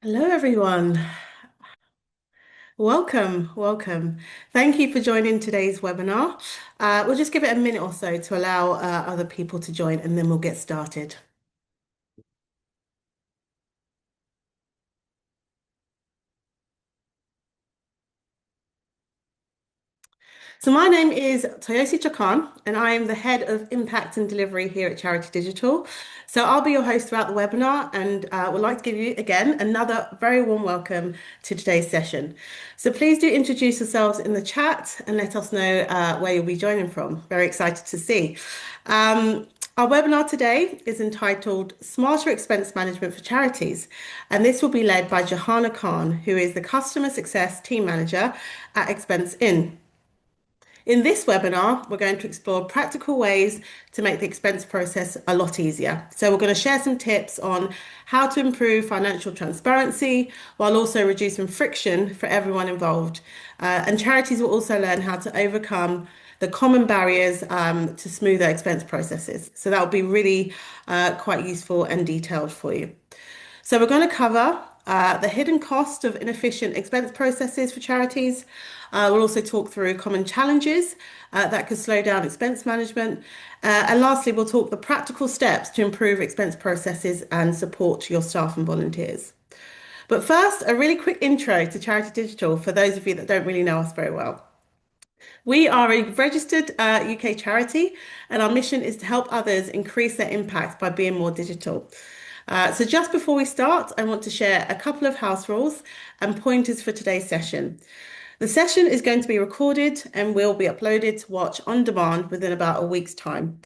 Hello, everyone. Welcome. Thank you for joining today's webinar. We'll just give it a minute or so to allow other people to join and then we'll get started. So my name is Toyosi Chakan, and I am the head of impact and delivery here at Charity Digital. So I'll be your host throughout the webinar and would like to give you again another very warm welcome to today's session. So please do introduce yourselves in the chat and let us know where you'll be joining from. Very excited to see. Um, our webinar today is entitled Smarter Expense Management for Charities, and this will be led by Johanna Khan, who is the Customer Success Team Manager at ExpenseIn. In this webinar, we're going to explore practical ways to make the expense process a lot easier. So we're going to share some tips on how to improve financial transparency while also reducing friction for everyone involved. And charities will also learn how to overcome the common barriers to smoother expense processes. So that will be really quite useful and detailed for you. So we're going to cover the hidden cost of inefficient expense processes for charities. We'll also talk through common challenges that could slow down expense management. And lastly, we'll talk the practical steps to improve expense processes and support your staff and volunteers. But first, a really quick intro to Charity Digital for those of you that don't really know us very well. We are a registered UK charity, and our mission is to help others increase their impact by being more digital. So, just before we start, I want to share a couple of house rules and pointers for today's session. The session is going to be recorded and will be uploaded to watch on demand within about a week's time.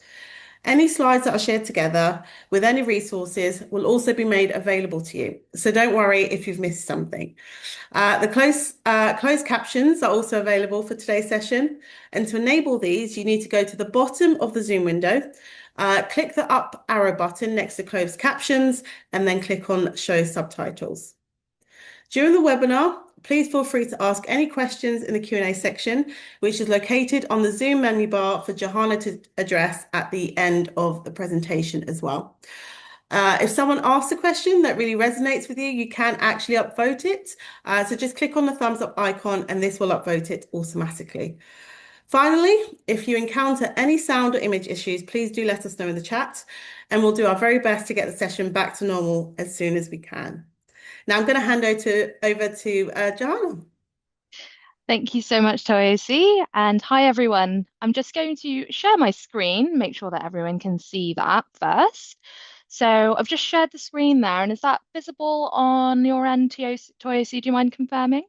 Any slides that are shared together with any resources will also be made available to you. So don't worry if you've missed something. The closed captions are also available for today's session. And to enable these, you need to go to the bottom of the Zoom window, click the up arrow button next to closed captions, and then click on show subtitles. During the webinar, please feel free to ask any questions in the Q&A section, which is located on the Zoom menu bar for Johanna to address at the end of the presentation as well. If someone asks a question that really resonates with you, you can actually upvote it. So just click on the thumbs up icon and this will upvote it automatically. Finally, if you encounter any sound or image issues, please do let us know in the chat and we'll do our very best to get the session back to normal as soon as we can. Now I'm going to hand over to Johanna. Thank you so much, Toyosi. And hi, everyone. I'm just going to share my screen, make sure that everyone can see that first. So I've just shared the screen there. And is that visible on your end, Toyosi? Do you mind confirming?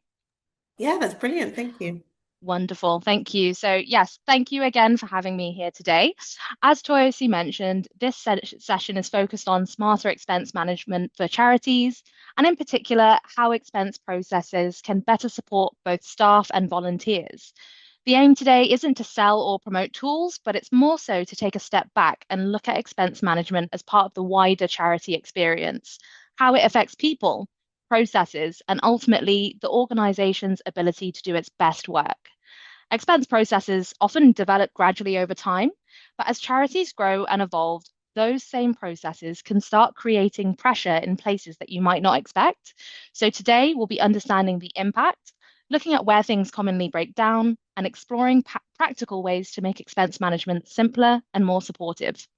Yeah, that's brilliant. Thank you. Wonderful. Thank you. So, yes, thank you again for having me here today. As Toyosi mentioned, this session is focused on smarter expense management for charities, and in particular, how expense processes can better support both staff and volunteers. The aim today isn't to sell or promote tools, but it's more so to take a step back and look at expense management as part of the wider charity experience, how it affects people, processes, and ultimately the organization's ability to do its best work. Expense processes often develop gradually over time, but as charities grow and evolve, those same processes can start creating pressure in places that you might not expect. So today we'll be understanding the impact, looking at where things commonly break down, and exploring practical ways to make expense management simpler and more supportive.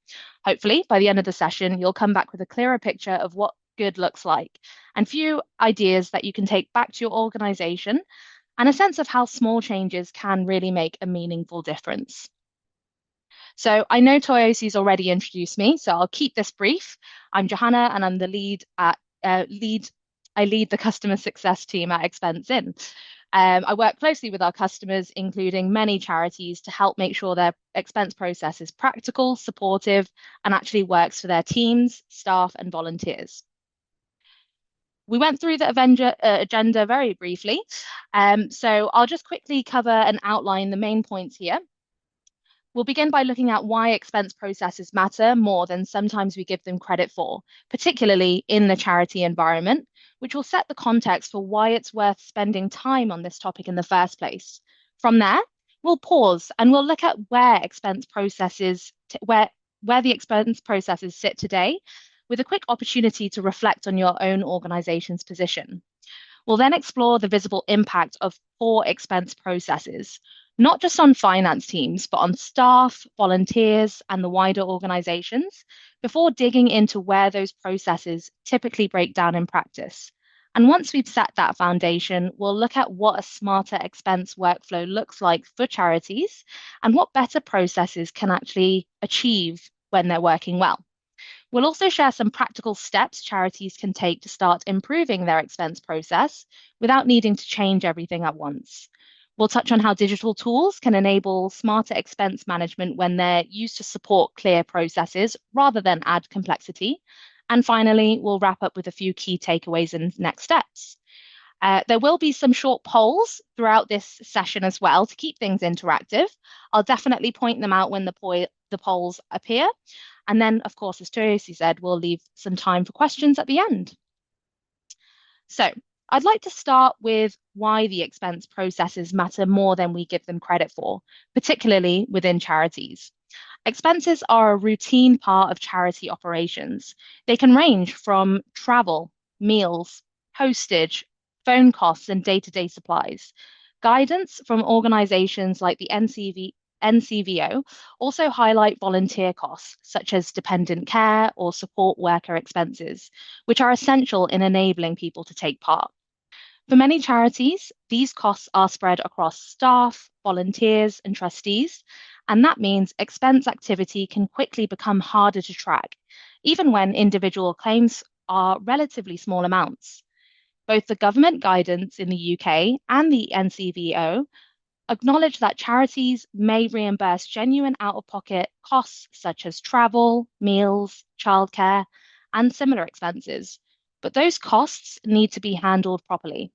Hopefully, by the end of the session, you'll come back with a clearer picture of what good looks like and few ideas that you can take back to your organization and a sense of how small changes can really make a meaningful difference. So I know Toyosi's already introduced me, so I'll keep this brief. I'm Johanna, and I'm the lead at lead. I lead the customer success team at ExpenseIn. I work closely with our customers, including many charities, to help make sure their expense process is practical, supportive, and actually works for their teams, staff, and volunteers. We went through the agenda very briefly, so I'll just quickly cover and outline the main points here. We'll begin by looking at why expense processes matter more than sometimes we give them credit for, particularly in the charity environment, which will set the context for why it's worth spending time on this topic in the first place. From there, we'll pause and we'll look at where the expense processes sit today, with a quick opportunity to reflect on your own organization's position. We'll then explore the visible impact of poor expense processes, not just on finance teams, but on staff, volunteers, and the wider organizations, before digging into where those processes typically break down in practice. And once we've set that foundation, we'll look at what a smarter expense workflow looks like for charities and what better processes can actually achieve when they're working well. We'll also share some practical steps charities can take to start improving their expense process without needing to change everything at once. We'll touch on how digital tools can enable smarter expense management when they're used to support clear processes rather than add complexity. And finally, we'll wrap up with a few key takeaways and next steps. There will be some short polls throughout this session as well to keep things interactive. I'll definitely point them out when the polls appear. And then, of course, as Toyosi said, we'll leave some time for questions at the end. So I'd like to start with why the expense processes matter more than we give them credit for, particularly within charities. Expenses are a routine part of charity operations. They can range from travel, meals, postage, phone costs, and day-to-day supplies. Guidance from organizations like the NCVO also highlight volunteer costs, such as dependent care or support worker expenses, which are essential in enabling people to take part. For many charities, these costs are spread across staff, volunteers, and trustees, and that means expense activity can quickly become harder to track, even when individual claims are relatively small amounts. Both the government guidance in the UK and the NCVO acknowledge that charities may reimburse genuine out-of-pocket costs such as travel, meals, childcare, and similar expenses, but those costs need to be handled properly.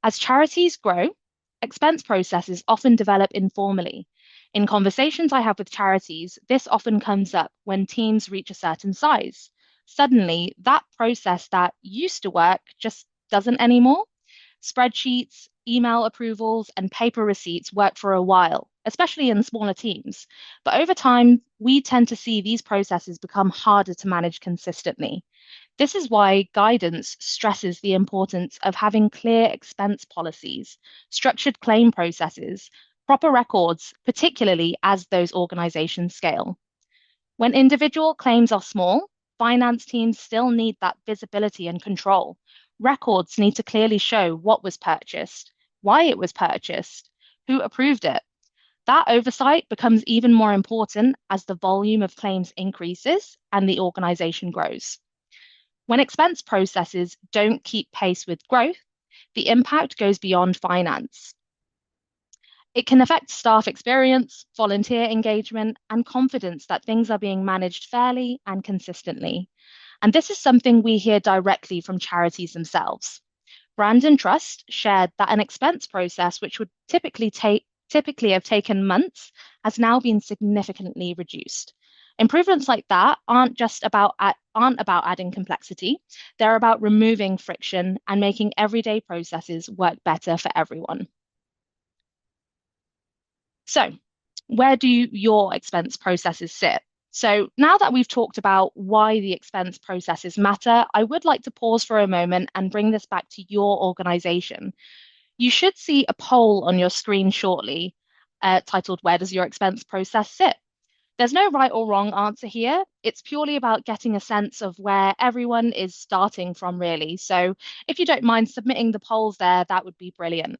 As charities grow, expense processes often develop informally. In conversations I have with charities, this often comes up when teams reach a certain size. Suddenly, that process that used to work just doesn't anymore. Spreadsheets, email approvals, and paper receipts work for a while, especially in smaller teams. But over time, we tend to see these processes become harder to manage consistently. This is why guidance stresses the importance of having clear expense policies, structured claim processes, proper records, particularly as those organizations scale. When individual claims are small, finance teams still need that visibility and control. Records need to clearly show what was purchased, why it was purchased, who approved it. That oversight becomes even more important as the volume of claims increases and the organization grows. When expense processes don't keep pace with growth, the impact goes beyond finance. It can affect staff experience, volunteer engagement, and confidence that things are being managed fairly and consistently. And this is something we hear directly from charities themselves. Brandon Trust shared that an expense process which would typically have taken months has now been significantly reduced. Improvements like that aren't about adding complexity. They're about removing friction and making everyday processes work better for everyone. So, where do your expense processes sit? So, now that we've talked about why the expense processes matter, I would like to pause for a moment and bring this back to your organization. You should see a poll on your screen shortly titled, Where does your expense process sit? There's no right or wrong answer here. It's purely about getting a sense of where everyone is starting from, really. So, if you don't mind submitting the polls there, that would be brilliant.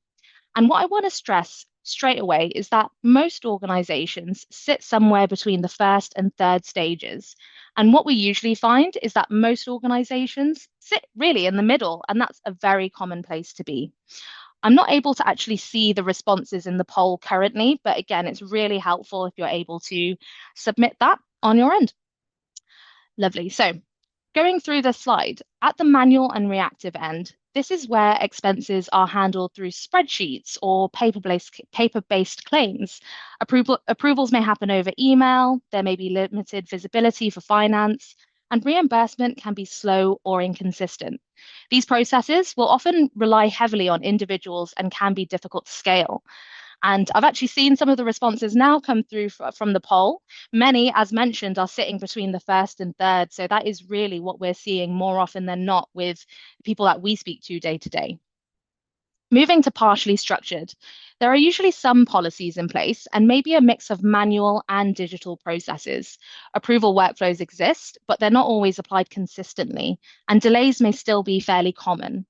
And what I want to stress straight away is that most organizations sit somewhere between the first and third stages. And what we usually find is that most organizations sit really in the middle, and that's a very common place to be. I'm not able to actually see the responses in the poll currently, but again, it's really helpful if you're able to submit that on your end. Lovely. So going through the slide, at the manual and reactive end, this is where expenses are handled through spreadsheets or paper-based claims. Approvals may happen over email, there may be limited visibility for finance, and reimbursement can be slow or inconsistent. These processes will often rely heavily on individuals and can be difficult to scale. And I've actually seen some of the responses now come through from the poll. Many, as mentioned, are sitting between the first and third. So that is really what we're seeing more often than not with people that we speak to day to day. Moving to partially structured, there are usually some policies in place and maybe a mix of manual and digital processes. Approval workflows exist, but they're not always applied consistently, and delays may still be fairly common.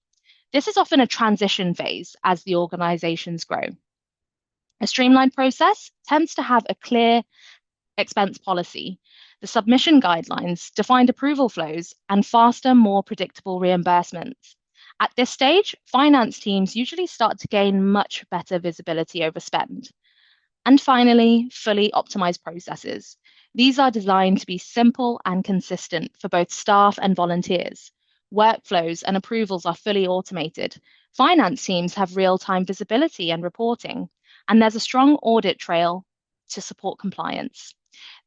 This is often a transition phase as the organizations grow. A streamlined process tends to have a clear expense policy, the submission guidelines, defined approval flows, and faster, more predictable reimbursements. At this stage, finance teams usually start to gain much better visibility over spend. And finally, fully optimized processes. These are designed to be simple and consistent for both staff and volunteers. Workflows and approvals are fully automated. Finance teams have real-time visibility and reporting, and there's a strong audit trail to support compliance.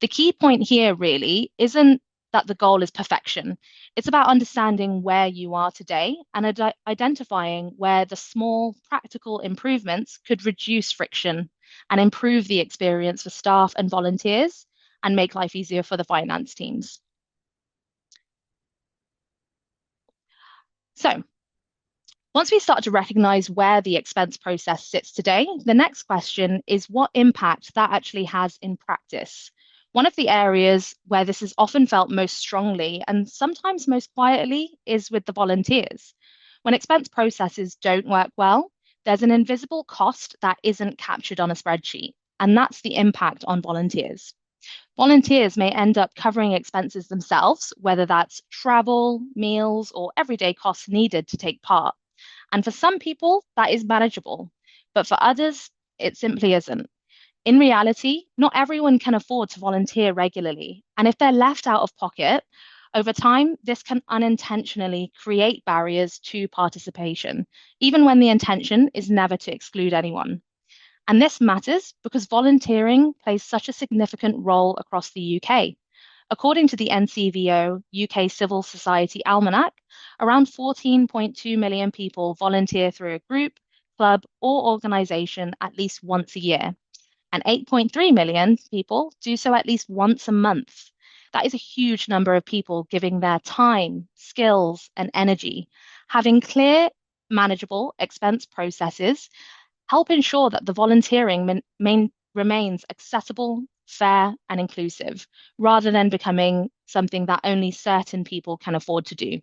The key point here really isn't that the goal is perfection. It's about understanding where you are today and identifying where the small practical improvements could reduce friction and improve the experience for staff and volunteers and make life easier for the finance teams. So, once we start to recognize where the expense process sits today, the next question is what impact that actually has in practice. One of the areas where this is often felt most strongly and sometimes most quietly is with the volunteers. When expense processes don't work well, there's an invisible cost that isn't captured on a spreadsheet, and that's the impact on volunteers. Volunteers may end up covering expenses themselves, whether that's travel, meals, or everyday costs needed to take part. And for some people, that is manageable, but for others, it simply isn't. In reality, not everyone can afford to volunteer regularly. And if they're left out of pocket, over time, this can unintentionally create barriers to participation, even when the intention is never to exclude anyone. And this matters because volunteering plays such a significant role across the UK. According to the NCVO UK Civil Society Almanac, around 14.2 million people volunteer through a group, club, or organisation at least once a year, and 8.3 million people do so at least once a month. That is a huge number of people giving their time, skills, and energy. Having clear, manageable expense processes help ensure that the volunteering remains accessible, fair, and inclusive, rather than becoming something that only certain people can afford to do.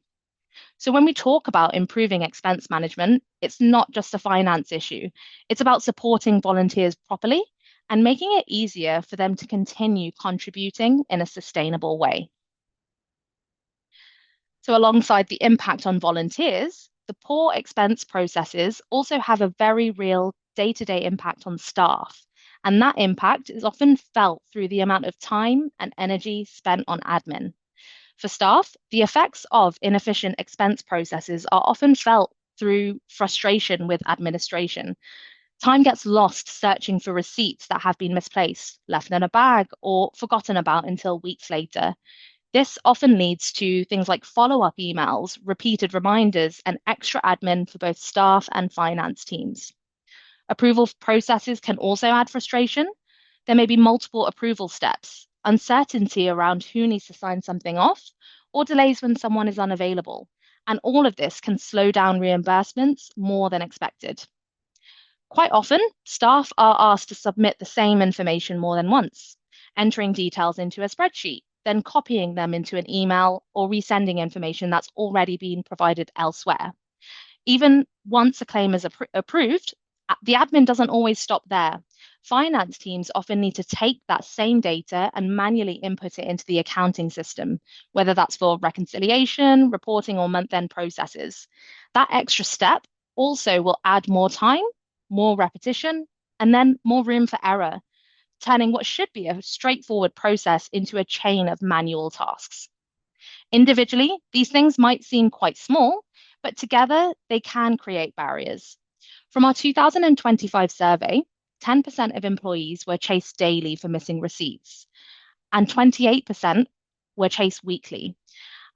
So, when we talk about improving expense management, it's not just a finance issue, it's about supporting volunteers properly and making it easier for them to continue contributing in a sustainable way. So, alongside the impact on volunteers, the poor expense processes also have a very real day-to-day impact on staff. And that impact is often felt through the amount of time and energy spent on admin. For staff, the effects of inefficient expense processes are often felt through frustration with administration. Time gets lost searching for receipts that have been misplaced, left in a bag, or forgotten about until weeks later. This often leads to things like follow-up emails, repeated reminders, and extra admin for both staff and finance teams. Approval processes can also add frustration. There may be multiple approval steps, uncertainty around who needs to sign something off, or delays when someone is unavailable. And all of this can slow down reimbursements more than expected. Quite often, staff are asked to submit the same information more than once, entering details into a spreadsheet, then copying them into an email or resending information that's already been provided elsewhere. Even once a claim is approved, the admin doesn't always stop there. Finance teams often need to take that same data and manually input it into the accounting system, whether that's for reconciliation, reporting, or month-end processes. That extra step also will add more time, more repetition, and then more room for error, turning what should be a straightforward process into a chain of manual tasks. Individually, these things might seem quite small, but together they can create barriers. From our 2025 survey, 10% of employees were chased daily for missing receipts, and 28% were chased weekly.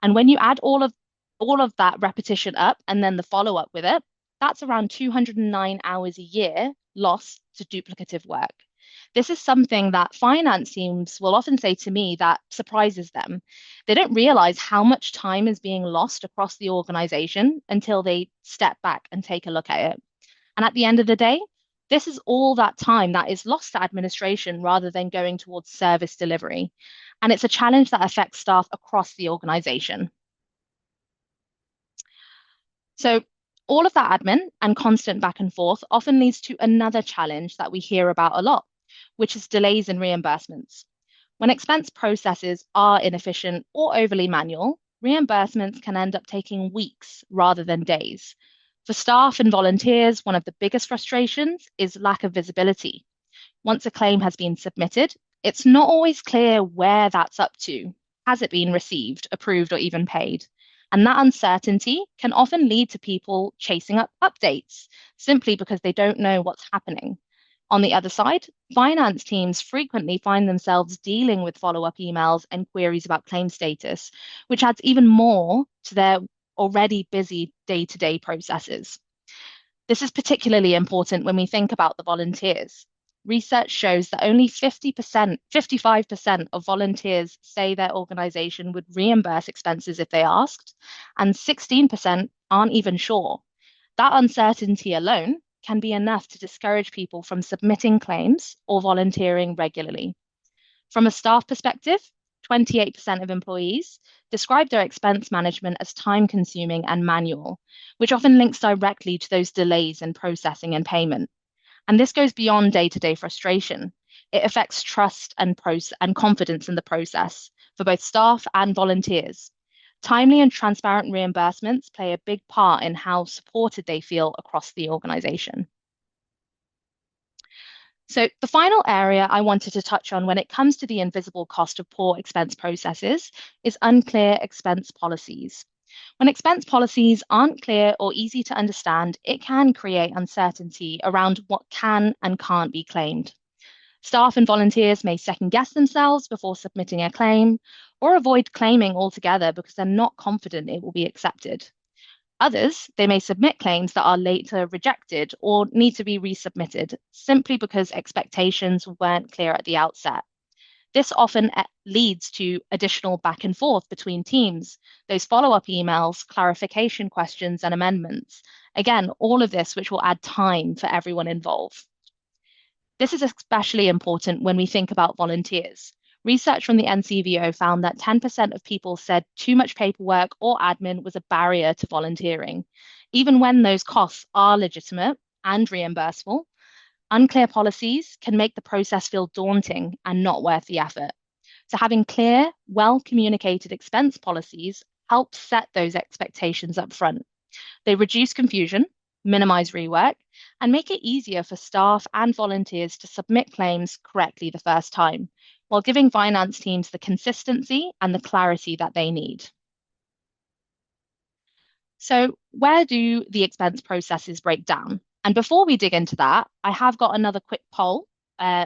And when you add all of that repetition up and then the follow-up with it, that's around 209 hours a year lost to duplicative work. This is something that finance teams will often say to me that surprises them. They don't realize how much time is being lost across the organization until they step back and take a look at it. And at the end of the day, this is all that time that is lost to administration rather than going towards service delivery. And it's a challenge that affects staff across the organization. So, all of that admin and constant back and forth often leads to another challenge that we hear about a lot, which is delays in reimbursements. When expense processes are inefficient or overly manual, reimbursements can end up taking weeks rather than days. For staff and volunteers, one of the biggest frustrations is lack of visibility. Once a claim has been submitted, it's not always clear where that's up to. Has it been received, approved, or even paid? And that uncertainty can often lead to people chasing up updates simply because they don't know what's happening. On the other side, finance teams frequently find themselves dealing with follow-up emails and queries about claim status, which adds even more to their already busy day-to-day processes. This is particularly important when we think about the volunteers. Research shows that only 50%, 55% of volunteers say their organization would reimburse expenses if they asked, and 16% aren't even sure. That uncertainty alone can be enough to discourage people from submitting claims or volunteering regularly. From a staff perspective, 28% of employees describe their expense management as time consuming and manual, which often links directly to those delays in processing and payment. And this goes beyond day to day frustration. It affects trust and confidence in the process for both staff and volunteers. Timely and transparent reimbursements play a big part in how supported they feel across the organization. So, the final area I wanted to touch on when it comes to the invisible cost of poor expense processes is unclear expense policies. When expense policies aren't clear or easy to understand, it can create uncertainty around what can and can't be claimed. Staff and volunteers may second guess themselves before submitting a claim or avoid claiming altogether because they're not confident it will be accepted. Others, they may submit claims that are later rejected or need to be resubmitted simply because expectations weren't clear at the outset. This often leads to additional back and forth between teams, those follow-up emails, clarification questions, and amendments. Again, all of this which will add time for everyone involved. This is especially important when we think about volunteers. Research from the NCVO found that 10% of people said too much paperwork or admin was a barrier to volunteering. Even when those costs are legitimate and reimbursable, unclear policies can make the process feel daunting and not worth the effort. So, having clear, well communicated expense policies helps set those expectations up front. They reduce confusion, minimize rework, and make it easier for staff and volunteers to submit claims correctly the first time, while giving finance teams the consistency and the clarity that they need. So, where do the expense processes break down? And before we dig into that, I have got another quick poll,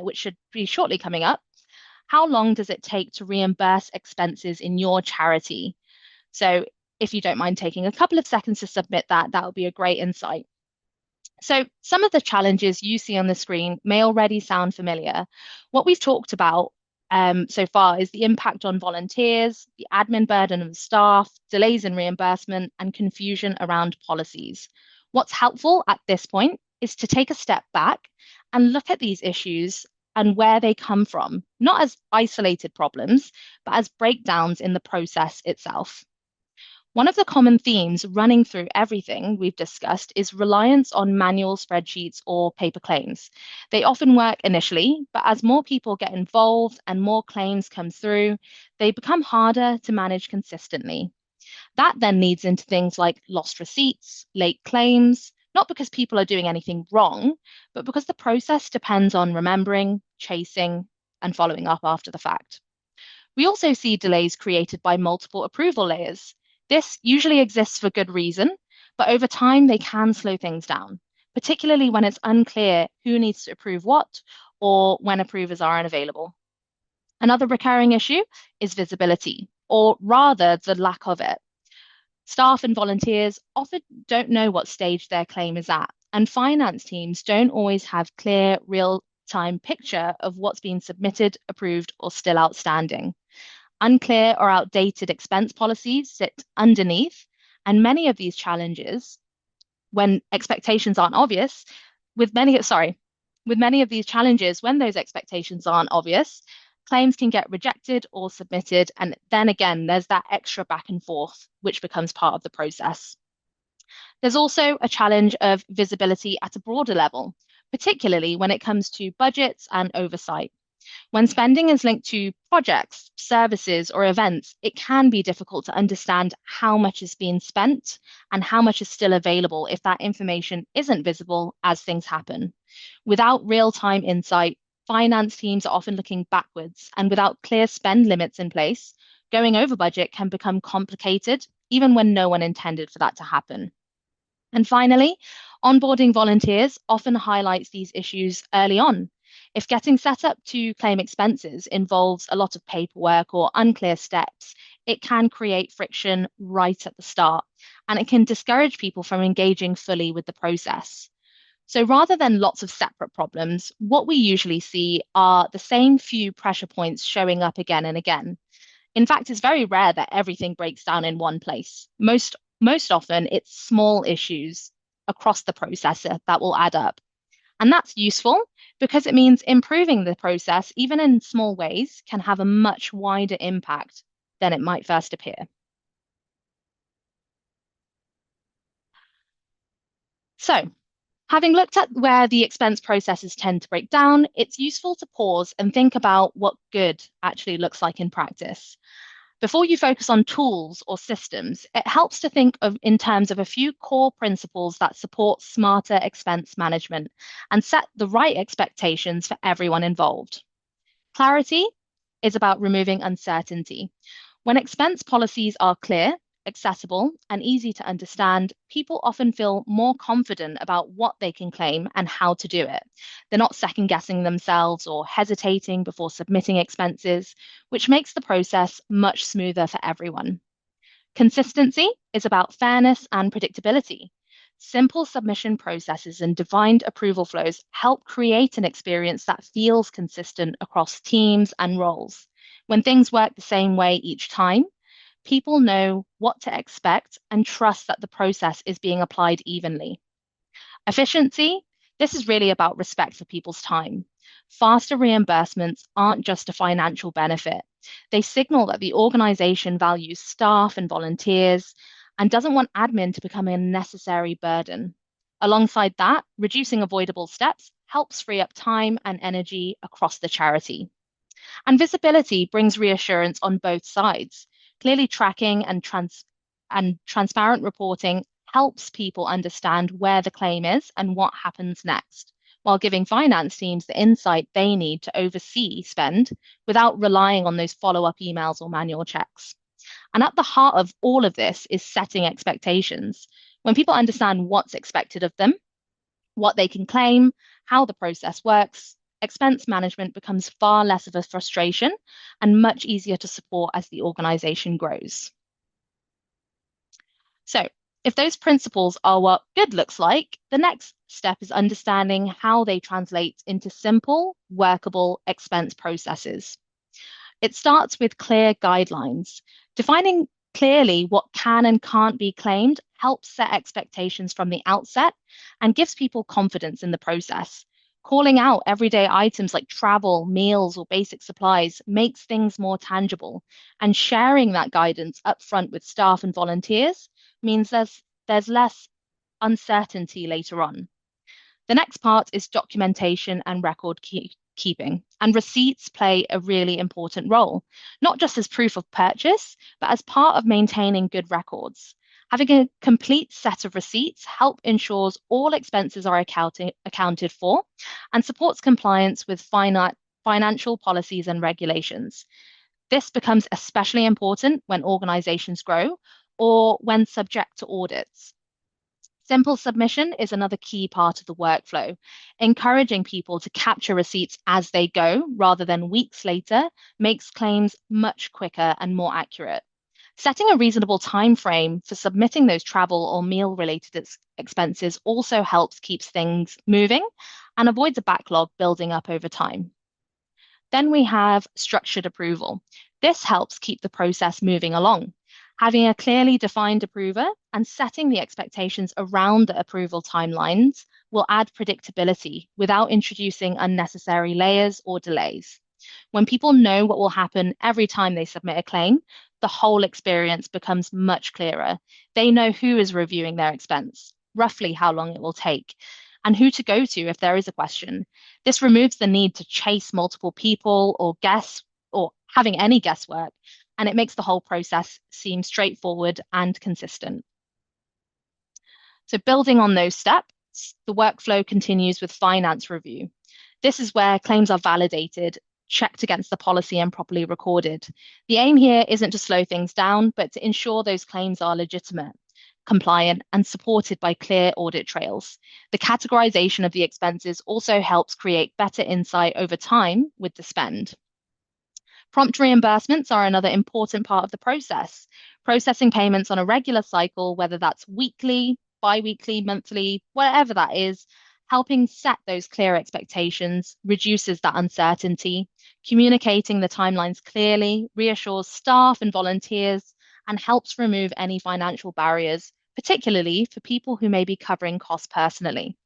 which should be shortly coming up. How long does it take to reimburse expenses in your charity? So, if you don't mind taking a couple of seconds to submit that, that would be a great insight. So, some of the challenges you see on the screen may already sound familiar. What we've talked about so far is the impact on volunteers, the admin burden of staff, delays in reimbursement, and confusion around policies. What's helpful at this point is to take a step back and look at these issues and where they come from, not as isolated problems, but as breakdowns in the process itself. One of the common themes running through everything we've discussed is reliance on manual spreadsheets or paper claims. They often work initially, but as more people get involved and more claims come through, they become harder to manage consistently. That then leads into things like lost receipts, late claims, not because people are doing anything wrong, but because the process depends on remembering, chasing, and following up after the fact. We also see delays created by multiple approval layers. This usually exists for good reason, but over time they can slow things down, particularly when it's unclear who needs to approve what or when approvers are unavailable. Another recurring issue is visibility, or rather the lack of it. Staff and volunteers often don't know what stage their claim is at, and finance teams don't always have clear, real-time picture of what's been submitted, approved, or still outstanding. Unclear or outdated expense policies sit underneath, and many of these challenges, when expectations aren't obvious, with many of these challenges, when those expectations aren't obvious, claims can get rejected or submitted, and then again, there's that extra back and forth, which becomes part of the process. There's also a challenge of visibility at a broader level, particularly when it comes to budgets and oversight. When spending is linked to projects, services, or events, it can be difficult to understand how much is being spent and how much is still available if that information isn't visible as things happen. Without real-time insight, finance teams are often looking backwards, and without clear spend limits in place, going over budget can become complicated, even when no one intended for that to happen. And finally, onboarding volunteers often highlights these issues early on. If getting set up to claim expenses involves a lot of paperwork or unclear steps, it can create friction right at the start, and it can discourage people from engaging fully with the process. So rather than lots of separate problems, what we usually see are the same few pressure points showing up again and again. In fact, it's very rare that everything breaks down in one place. Most often, it's small issues across the processor that will add up. And that's useful because it means improving the process, even in small ways, can have a much wider impact than it might first appear. So, having looked at where the expense processes tend to break down, it's useful to pause and think about what good actually looks like in practice. Before you focus on tools or systems, it helps to think of in terms of a few core principles that support smarter expense management and set the right expectations for everyone involved. Clarity is about removing uncertainty. When expense policies are clear, accessible, and easy to understand, people often feel more confident about what they can claim and how to do it. They're not second guessing themselves or hesitating before submitting expenses, which makes the process much smoother for everyone. Consistency is about fairness and predictability. Simple submission processes and defined approval flows help create an experience that feels consistent across teams and roles. When things work the same way each time, people know what to expect and trust that the process is being applied evenly. Efficiency, this is really about respect for people's time. Faster reimbursements aren't just a financial benefit. They signal that the organization values staff and volunteers and doesn't want admin to become a necessary burden. Alongside that, reducing avoidable steps helps free up time and energy across the charity. And visibility brings reassurance on both sides. Clearly tracking and transparent reporting helps people understand where the claim is and what happens next, while giving finance teams the insight they need to oversee spend without relying on those follow-up emails or manual checks. And at the heart of all of this is setting expectations. When people understand what's expected of them, what they can claim, how the process works, expense management becomes far less of a frustration and much easier to support as the organization grows. So, if those principles are what good looks like, the next step is understanding how they translate into simple, workable expense processes. It starts with clear guidelines. Defining clearly what can and can't be claimed helps set expectations from the outset and gives people confidence in the process. Calling out everyday items like travel, meals, or basic supplies makes things more tangible, and sharing that guidance upfront with staff and volunteers means there's less uncertainty later on. The next part is documentation and record keeping, and receipts play a really important role, not just as proof of purchase, but as part of maintaining good records. Having a complete set of receipts help ensures all expenses are accounted for and supports compliance with financial policies and regulations. This becomes especially important when organizations grow or when subject to audits. Simple submission is another key part of the workflow. Encouraging people to capture receipts as they go rather than weeks later makes claims much quicker and more accurate. Setting a reasonable time frame for submitting those travel or meal related expenses also helps keeps things moving and avoids a backlog building up over time. Then we have structured approval. This helps keep the process moving along. Having a clearly defined approver and setting the expectations around the approval timelines will add predictability without introducing unnecessary layers or delays. When people know what will happen every time they submit a claim, the whole experience becomes much clearer. They know who is reviewing their expense, roughly how long it will take, and who to go to if there is a question. This removes the need to chase multiple people or guess or having any guesswork, and it makes the whole process seem straightforward and consistent. So, building on those steps, the workflow continues with finance review. This is where claims are validated, checked against the policy, and properly recorded. The aim here isn't to slow things down, but to ensure those claims are legitimate, compliant, and supported by clear audit trails. The categorization of the expenses also helps create better insight over time with the spend. Prompt reimbursements are another important part of the process. Processing payments on a regular cycle, whether that's weekly, bi-weekly, monthly, whatever that is, helping set those clear expectations, reduces that uncertainty. Communicating the timelines clearly reassures staff and volunteers and helps remove any financial barriers, particularly for people who may be covering costs personally.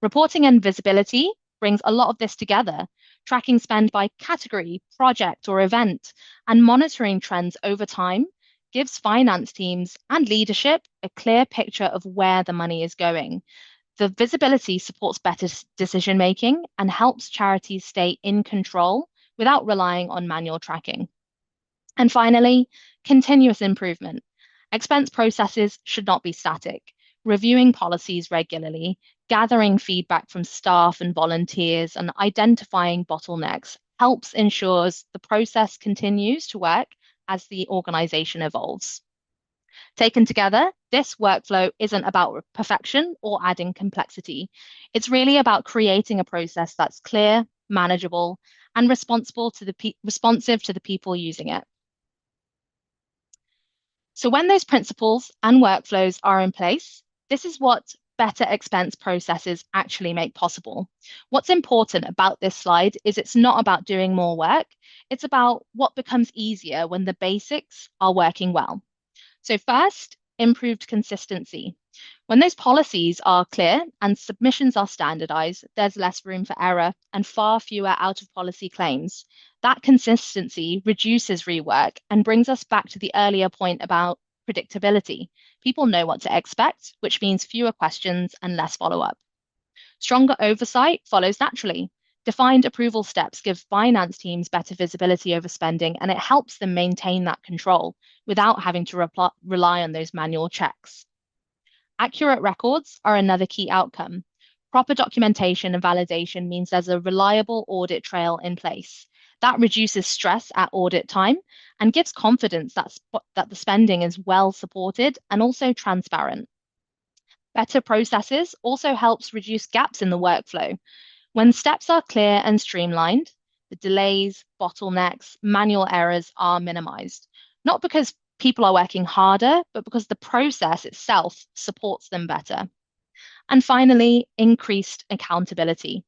Reporting and visibility brings a lot of this together, tracking spend by category, project, or event, and monitoring trends over time gives finance teams and leadership a clear picture of where the money is going. The visibility supports better decision making and helps charities stay in control without relying on manual tracking. And finally, continuous improvement. Expense processes should not be static. Reviewing policies regularly, gathering feedback from staff and volunteers, and identifying bottlenecks helps ensures the process continues to work as the organization evolves. Taken together, this workflow isn't about perfection or adding complexity. It's really about creating a process that's clear, manageable, and responsive to the people using it. So when those principles and workflows are in place, this is what better expense processes actually make possible. What's important about this slide is it's not about doing more work, it's about what becomes easier when the basics are working well. So first, improved consistency. When those policies are clear and submissions are standardized, there's less room for error and far fewer out of policy claims. That consistency reduces rework and brings us back to the earlier point about predictability. People know what to expect, which means fewer questions and less follow-up. Stronger oversight follows naturally. Defined approval steps give finance teams better visibility over spending, and it helps them maintain that control without having to rely on those manual checks. Accurate records are another key outcome. Proper documentation and validation means there's a reliable audit trail in place. That reduces stress at audit time and gives confidence that the spending is well supported and also transparent. Better processes also helps reduce gaps in the workflow. When steps are clear and streamlined, the delays, bottlenecks, manual errors are minimized. Not because people are working harder, but because the process itself supports them better. And finally, increased accountability.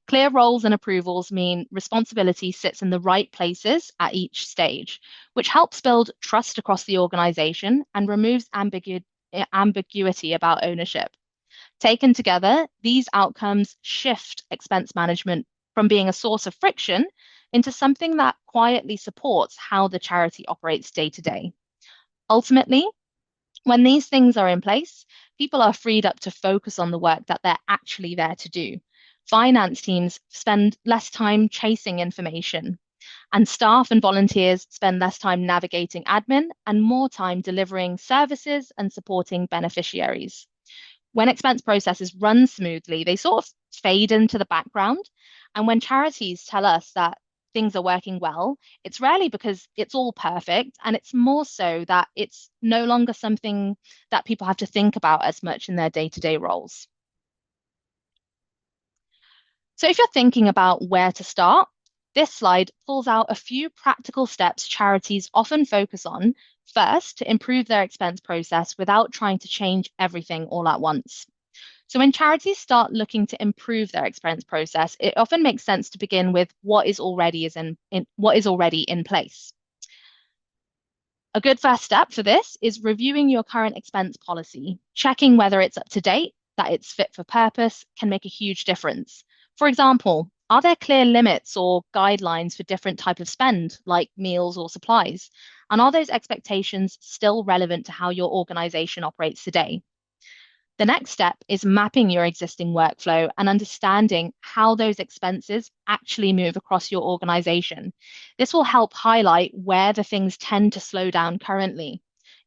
Clear roles and approvals mean responsibility sits in the right places at each stage, which helps build trust across the organization and removes ambiguity about ownership. Taken together, these outcomes shift expense management from being a source of friction into something that quietly supports how the charity operates day to day. Ultimately, when these things are in place, people are freed up to focus on the work that they're actually there to do. Finance teams spend less time chasing information, and staff and volunteers spend less time navigating admin and more time delivering services and supporting beneficiaries. When expense processes run smoothly, they sort of fade into the background. And when charities tell us that things are working well, it's rarely because it's all perfect. And it's more so that it's no longer something that people have to think about as much in their day-to-day roles. So if you're thinking about where to start, This slide pulls out a few practical steps charities often focus on first to improve their expense process without trying to change everything all at once. So when charities start looking to improve their expense process, it often makes sense to begin with what is already in place. A good first step for this is reviewing your current expense policy. Checking whether it's up to date, that it's fit for purpose, can make a huge difference. For example, are there clear limits or guidelines for different type of spend, like meals or supplies? And are those expectations still relevant to how your organization operates today? The next step is mapping your existing workflow and understanding how those expenses actually move across your organization. This will help highlight where the things tend to slow down currently.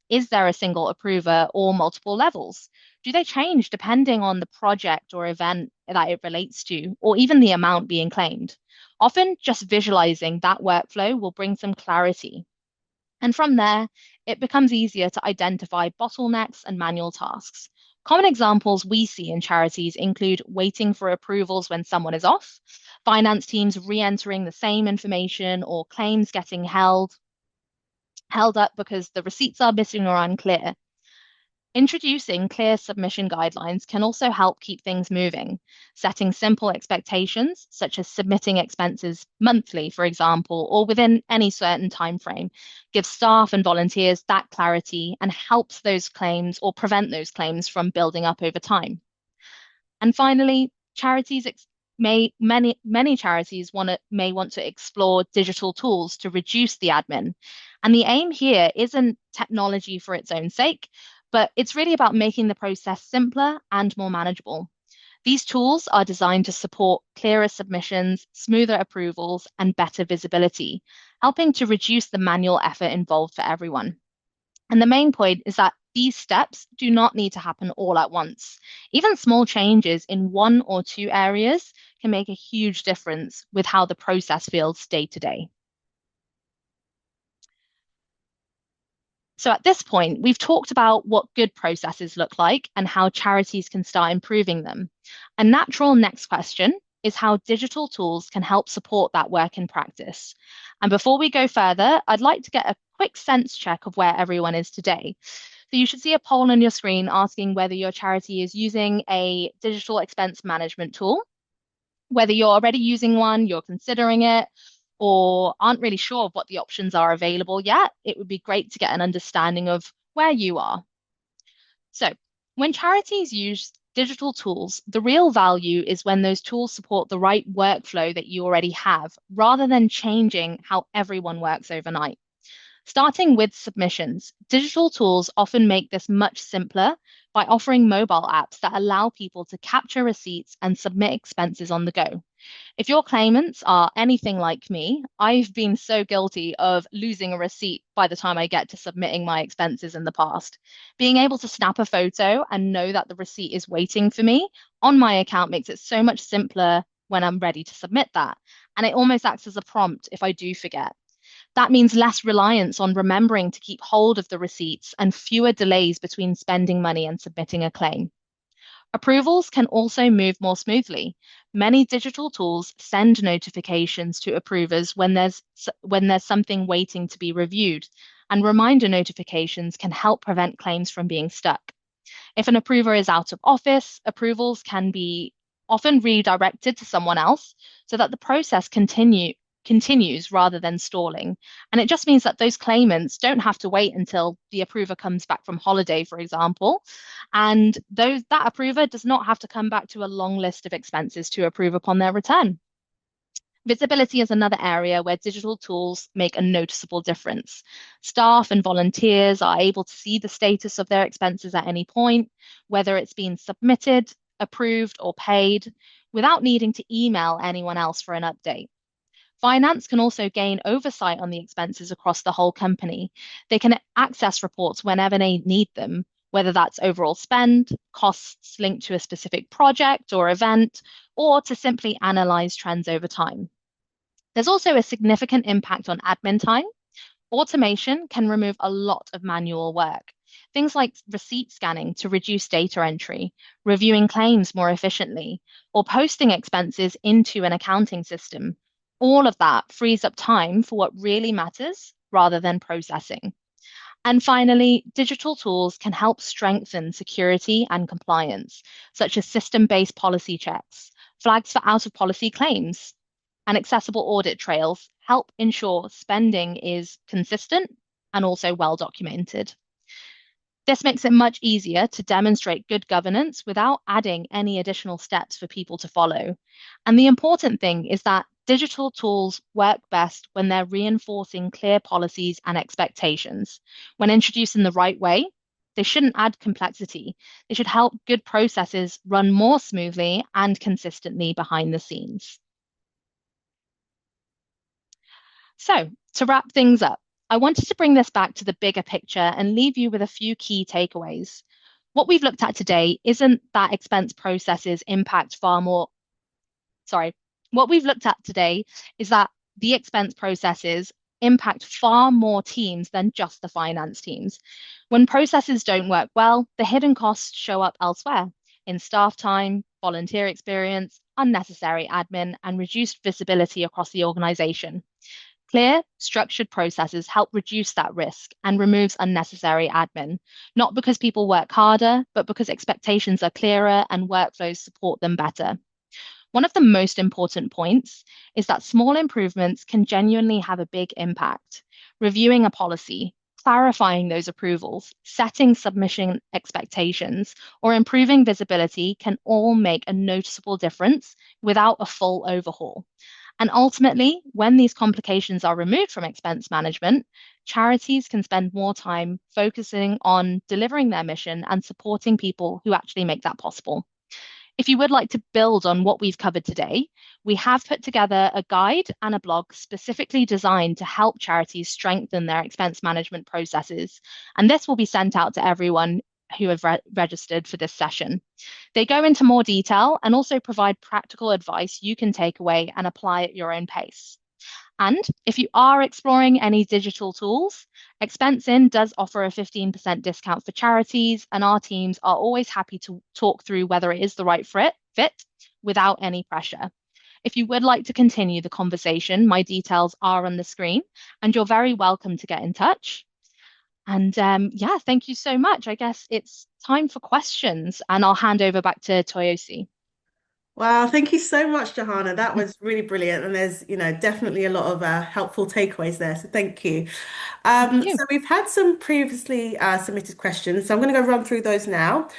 Is there a single approver or multiple levels? Do they change depending on the project or event that it relates to, or even the amount being claimed? Often, just visualizing that workflow will bring some clarity. And from there, it becomes easier to identify bottlenecks and manual tasks. Common examples we see in charities include waiting for approvals when someone is off, finance teams re-entering the same information, or claims getting held up because the receipts are missing or unclear. Introducing clear submission guidelines can also help keep things moving. Setting simple expectations, such as submitting expenses monthly, for example, or within any certain time frame, gives staff and volunteers that clarity and helps those claims or prevent those claims from building up over time. And finally, charities many charities may want to explore digital tools to reduce the admin. And the aim here isn't technology for its own sake, but it's really about making the process simpler and more manageable. These tools are designed to support clearer submissions, smoother approvals, and better visibility, helping to reduce the manual effort involved for everyone. And the main point is that these steps do not need to happen all at once. Even small changes in one or two areas can make a huge difference with how the process feels day to day. So at this point, we've talked about what good processes look like and how charities can start improving them. A natural next question is how digital tools can help support that work in practice. And before we go further, I'd like to get a quick sense check of where everyone is today. So you should see a poll on your screen asking whether your charity is using a digital expense management tool, whether you're already using one, you're considering it, or aren't really sure of what the options are available yet. It would be great to get an understanding of where you are. So, when charities use digital tools, the real value is when those tools support the right workflow that you already have, rather than changing how everyone works overnight. Starting with submissions, digital tools often make this much simpler by offering mobile apps that allow people to capture receipts and submit expenses on the go. If your claimants are anything like me, I've been so guilty of losing a receipt by the time I get to submitting my expenses in the past. Being able to snap a photo and know that the receipt is waiting for me on my account makes it so much simpler when I'm ready to submit that. And it almost acts as a prompt if I do forget. That means less reliance on remembering to keep hold of the receipts and fewer delays between spending money and submitting a claim. Approvals can also move more smoothly. Many digital tools send notifications to approvers when there's something waiting to be reviewed, and reminder notifications can help prevent claims from being stuck. If an approver is out of office, approvals can be often redirected to someone else so that the process continues rather than stalling. And it just means that those claimants don't have to wait until the approver comes back from holiday, for example. And that approver does not have to come back to a long list of expenses to approve upon their return. Visibility is another area where digital tools make a noticeable difference. Staff and volunteers are able to see the status of their expenses at any point, whether it's been submitted, approved, or paid, without needing to email anyone else for an update. Finance can also gain oversight on the expenses across the whole company. They can access reports whenever they need them, whether that's overall spend, costs linked to a specific project or event, or to simply analyze trends over time. There's also a significant impact on admin time. Automation can remove a lot of manual work. Things like receipt scanning to reduce data entry, reviewing claims more efficiently, or posting expenses into an accounting system All of that frees up time for what really matters rather than processing. And finally, digital tools can help strengthen security and compliance, such as system-based policy checks, flags for out-of-policy claims, and accessible audit trails help ensure spending is consistent and also well documented. This makes it much easier to demonstrate good governance without adding any additional steps for people to follow. And the important thing is that digital tools work best when they're reinforcing clear policies and expectations. When introduced in the right way, they shouldn't add complexity. They should help good processes run more smoothly and consistently behind the scenes. So, to wrap things up, I wanted to bring this back to the bigger picture and leave you with a few key takeaways. What we've looked at today isn't that expense processes impact far more, sorry, what we've looked at today is that the expense processes impact far more teams than just the finance teams. When processes don't work well, the hidden costs show up elsewhere in staff time, volunteer experience, unnecessary admin, and reduced visibility across the organization. Clear, structured processes help reduce that risk and removes unnecessary admin, not because people work harder, but because expectations are clearer and workflows support them better. One of the most important points is that small improvements can genuinely have a big impact. Reviewing a policy, clarifying those approvals, setting submission expectations, or improving visibility can all make a noticeable difference without a full overhaul. And ultimately, when these complications are removed from expense management, charities can spend more time focusing on delivering their mission and supporting people who actually make that possible. If you would like to build on what we've covered today, we have put together a guide and a blog specifically designed to help charities strengthen their expense management processes. And this will be sent out to everyone who have registered for this session. They go into more detail and also provide practical advice you can take away and apply at your own pace. And if you are exploring any digital tools, ExpenseIn does offer a 15% discount for charities, and our teams are always happy to talk through whether it is the right fit without any pressure. If you would like to continue the conversation, my details are on the screen, and you're very welcome to get in touch. And yeah, thank you so much. I guess it's time for questions, and I'll hand over back to Toyosi. Wow, thank you so much, Johanna. That was really brilliant. And there's, definitely a lot of helpful takeaways there. So thank you. Thank you. So we've had some previously submitted questions. So I'm going to go run through those now.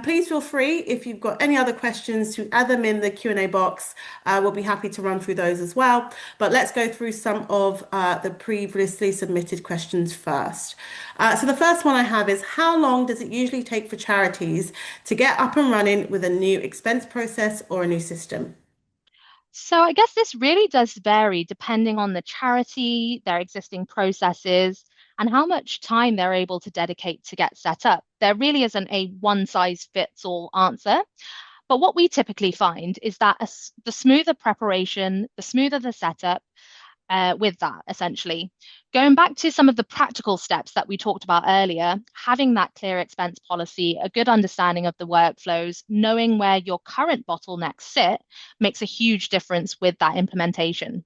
Please feel free if you've got any other questions to add them in the Q&A box. We'll be happy to run through those as well. But let's go through some of the previously submitted questions first. So the first one I have is how long does it usually take for charities to get up and running with a new expense process or a new system? So I guess this really does vary depending on the charity, their existing processes, and how much time they're able to dedicate to get set up. There really isn't a one size fits all answer. But what we typically find is that the smoother preparation, the smoother the setup, with that, essentially. Going back to some of the practical steps that we talked about earlier, having that clear expense policy, a good understanding of the workflows, knowing where your current bottlenecks sit makes a huge difference with that implementation.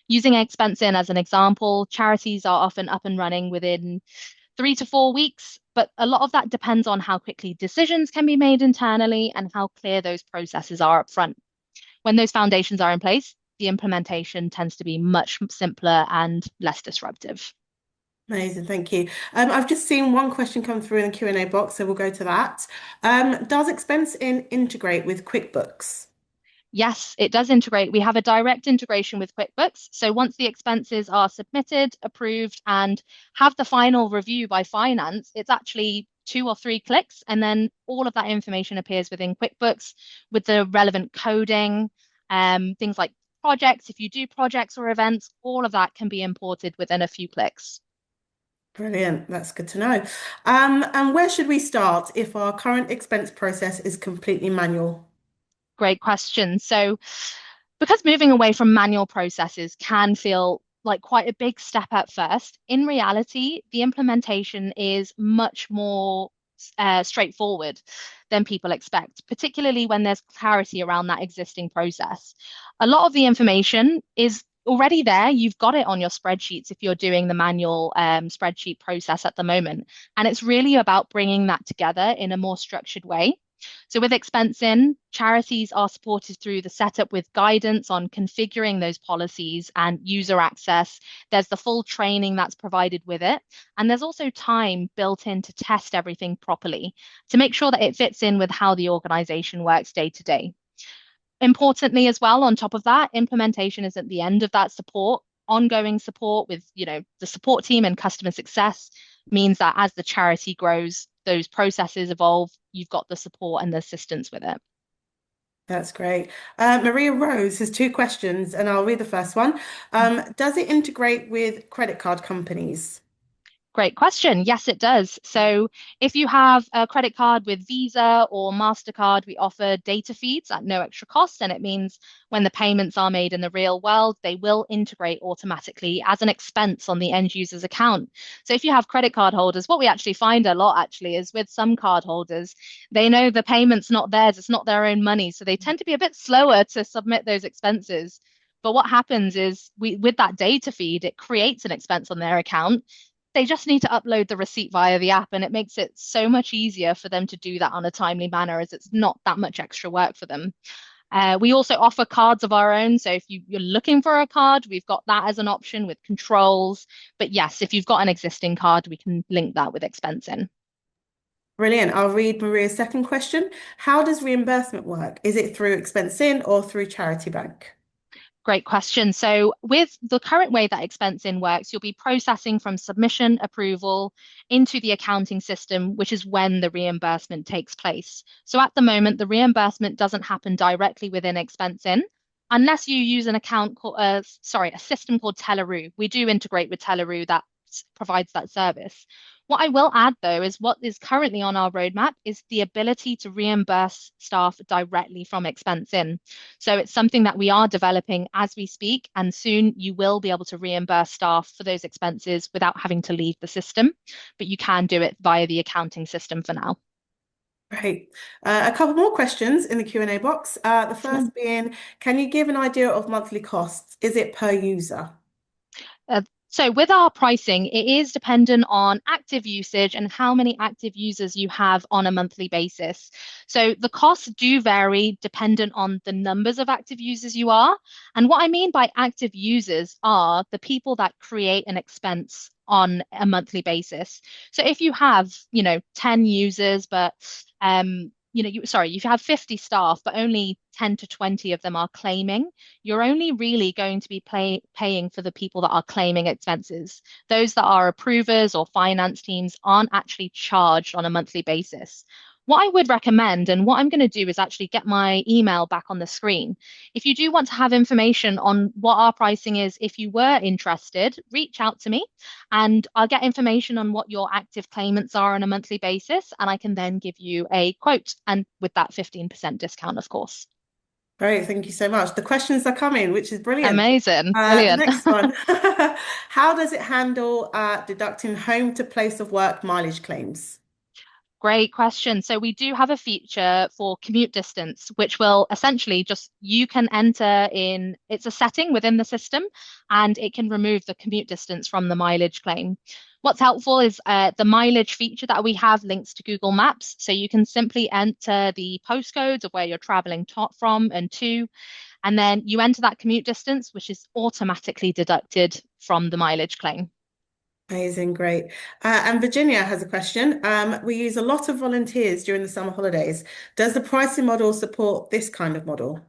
Using ExpenseIn as an example, charities are often up and running within 3 to 4 weeks, but a lot of that depends on how quickly decisions can be made internally and how clear those processes are upfront. When those foundations are in place, the implementation tends to be much simpler and less disruptive. Amazing, thank you. I've just seen one question come through in the Q&A box, so we'll go to that. Does ExpenseIn integrate with QuickBooks? Yes, it does integrate. We have a direct integration with QuickBooks. So once the expenses are submitted, approved, and have the final review by finance, it's actually 2 or 3 clicks, and then all of that information appears within QuickBooks with the relevant coding, things like projects. If you do projects or events, all of that can be imported within a few clicks. Brilliant, that's good to know. And where should we start if our current expense process is completely manual? Great question. So, because moving away from manual processes can feel like quite a big step at first, in reality, the implementation is much more straightforward than people expect, particularly when there's clarity around that existing process. A lot of the information is already there, you've got it on your spreadsheets if you're doing the manual spreadsheet process at the moment. And it's really about bringing that together in a more structured way. So with ExpenseIn, charities are supported through the setup with guidance on configuring those policies and user access. There's the full training that's provided with it. And there's also time built in to test everything properly to make sure that it fits in with how the organization works day to day. Importantly, as well, on top of that, implementation isn't the end of that support. Ongoing support with, the support team and customer success means that as the charity grows, those processes evolve, you've got the support and the assistance with it. That's great. Maria Rose has two questions, and I'll read the first one. Does it integrate with credit card companies? Great question. Yes, it does. So if you have a credit card with Visa or MasterCard, we offer data feeds at no extra cost. And it means when the payments are made in the real world, they will integrate automatically as an expense on the end user's account. So if you have credit card holders, what we actually find a lot actually is with some card holders, they know the payment's not theirs, it's not their own money. So they tend to be a bit slower to submit those expenses. But what happens is with that data feed, it creates an expense on their account. They just need to upload the receipt via the app, and it makes it so much easier for them to do that on a timely manner as it's not that much extra work for them. We also offer cards of our own. So if you're looking for a card, we've got that as an option with controls. But yes, if you've got an existing card, we can link that with ExpenseIn. Brilliant. I'll read Maria's second question. How does reimbursement work? Is it through ExpenseIn or through Charity Bank? Great question. So, with the current way that ExpenseIn works, you'll be processing from submission approval into the accounting system, which is when the reimbursement takes place. So, at the moment, the reimbursement doesn't happen directly within ExpenseIn unless you use an a system called Telaroo. We do integrate with Telaroo that provides that service. What I will add, though, is what is currently on our roadmap is the ability to reimburse staff directly from ExpenseIn. So it's something that we are developing as we speak, and soon you will be able to reimburse staff for those expenses without having to leave the system, but you can do it via the accounting system for now. Great. A couple more questions in the Q&A box. The first being, can you give an idea of monthly costs? Is it per user? So with our pricing, it is dependent on active usage and how many active users you have on a monthly basis. So the costs do vary dependent on the numbers of active users you are. And what I mean by active users are the people that create an expense on a monthly basis. So if you have, 10 users, but you have 50 staff, but only 10 to 20 of them are claiming, you're only really going to be paying for the people that are claiming expenses. Those that are approvers or finance teams aren't actually charged on a monthly basis. What I would recommend, and what I'm going to do is actually get my email back on the screen. If you do want to have information on what our pricing is, if you were interested, reach out to me and I'll get information on what your active claimants are on a monthly basis. And I can then give you a quote and with that 15% discount, of course. Great, thank you so much. The questions are coming, which is brilliant. Amazing. The Brilliant. next one. How does it handle deducting home to place of work mileage claims? Great question. So we do have a feature for commute distance, which will essentially just you can enter in, it's a setting within the system and it can remove the commute distance from the mileage claim. What's helpful is the mileage feature that we have links to Google Maps. So you can simply enter the postcodes of where you're traveling from and to, and then you enter that commute distance, which is automatically deducted from the mileage claim. Amazing, great. And Virginia has a question. We use a lot of volunteers during the summer holidays. Does the pricing model support this kind of model?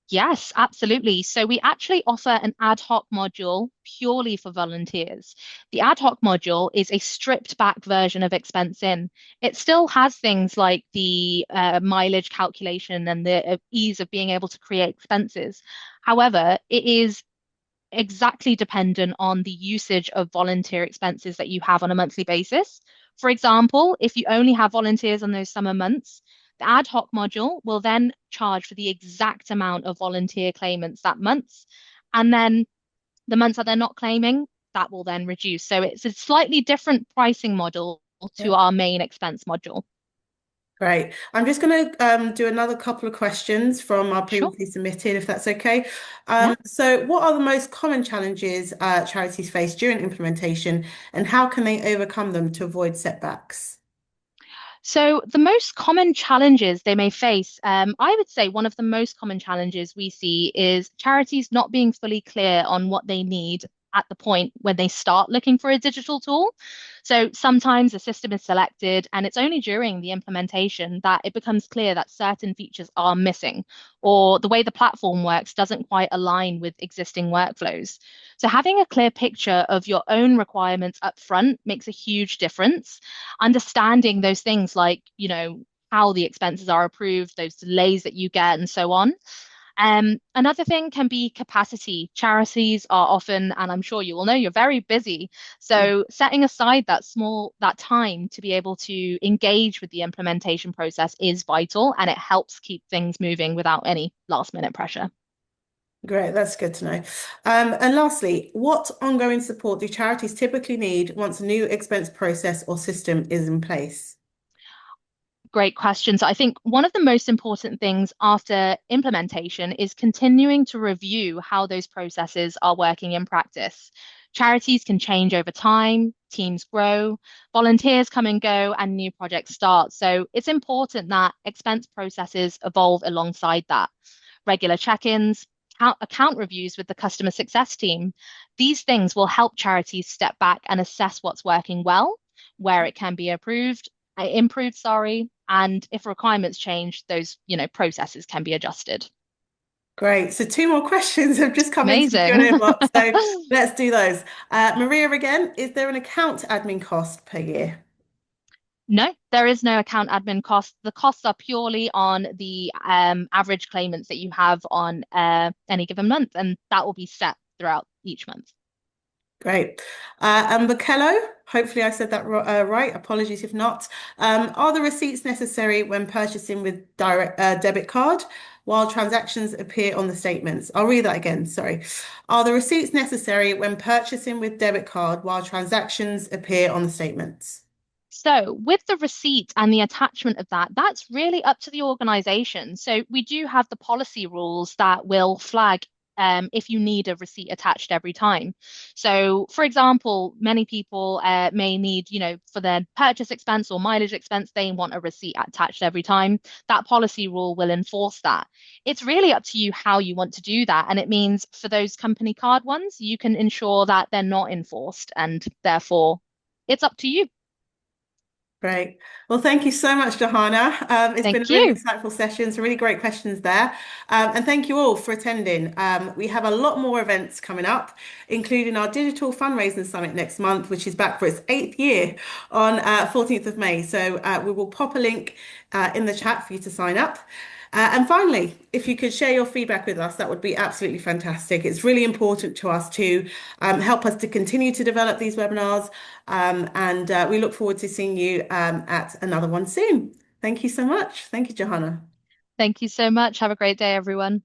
Yes, absolutely. So we actually offer an ad hoc module purely for volunteers. The ad hoc module is a stripped back version of ExpenseIn. It still has things like the mileage calculation and the ease of being able to create expenses. However, it is exactly dependent on the usage of volunteer expenses that you have on a monthly basis. For example, if you only have volunteers on those summer months, the ad hoc module will then charge for the exact amount of volunteer claimants that month. And then the months that they're not claiming, that will then reduce. So it's a slightly different pricing model to Yeah. our main expense module. Great. I'm just going to do another couple of questions from our Sure. previously submitted, if that's okay. Yeah. So, what are the most common challenges charities face during implementation, and how can they overcome them to avoid setbacks? So, the most common challenges they may face, I would say one of the most common challenges we see is charities not being fully clear on what they need at the point when they start looking for a digital tool. So, sometimes a system is selected, and it's only during the implementation that it becomes clear that certain features are missing, or the way the platform works doesn't quite align with existing workflows. So, having a clear picture of your own requirements up front makes a huge difference. Understanding those things like, how the expenses are approved, those delays that you get, and so on. Another thing can be capacity. Charities are often, and I'm sure you will know, you're very busy. So setting aside that time to be able to engage with the implementation process is vital, and it helps keep things moving without any last minute pressure. Great, that's good to know. And lastly, what ongoing support do charities typically need once a new expense process or system is in place? Great question. So I think one of the most important things after implementation is continuing to review how those processes are working in practice. Charities can change over time, teams grow, volunteers come and go, and new projects start. So it's important that expense processes evolve alongside that. Regular check-ins, account reviews with the customer success team. These things will help charities step back and assess what's working well, where it can be improved, sorry, and if requirements change, those, processes can be adjusted. Great. So two more questions have just come into the Amazing. Q&A box. So let's do those. Maria again, is there an account admin cost per year? No, there is no account admin cost. The costs are purely on the average claimants that you have on any given month, and that will be set throughout each month. Great. And Bakello, hopefully I said that right. Apologies if not. Are the receipts necessary when purchasing with direct debit card while transactions appear on the statements? I'll read that again. Sorry. Are the receipts necessary when purchasing with debit card while transactions appear on the statements? So, with the receipt and the attachment of that, that's really up to the organization. So, we do have the policy rules that will flag if you need a receipt attached every time. So, for example, many people may need, for their purchase expense or mileage expense, they want a receipt attached every time. That policy rule will enforce that. It's really up to you how you want to do that. And it means for those company card ones, you can ensure that they're not enforced, and therefore it's up to you. Great. Well, thank you so much, Johanna. It's been a Thank really you. insightful session, some really great questions there. And thank you all for attending. We have a lot more events coming up, including our Digital Fundraising Summit next month, which is back for its eighth year on 14th of May. So we will pop a link in the chat for you to sign up. And finally, if you could share your feedback with us, that would be absolutely fantastic. It's really important to us to help us to continue to develop these webinars. And we look forward to seeing you at another one soon. Thank you so much. Thank you, Johanna. Thank you so much. Have a great day, everyone.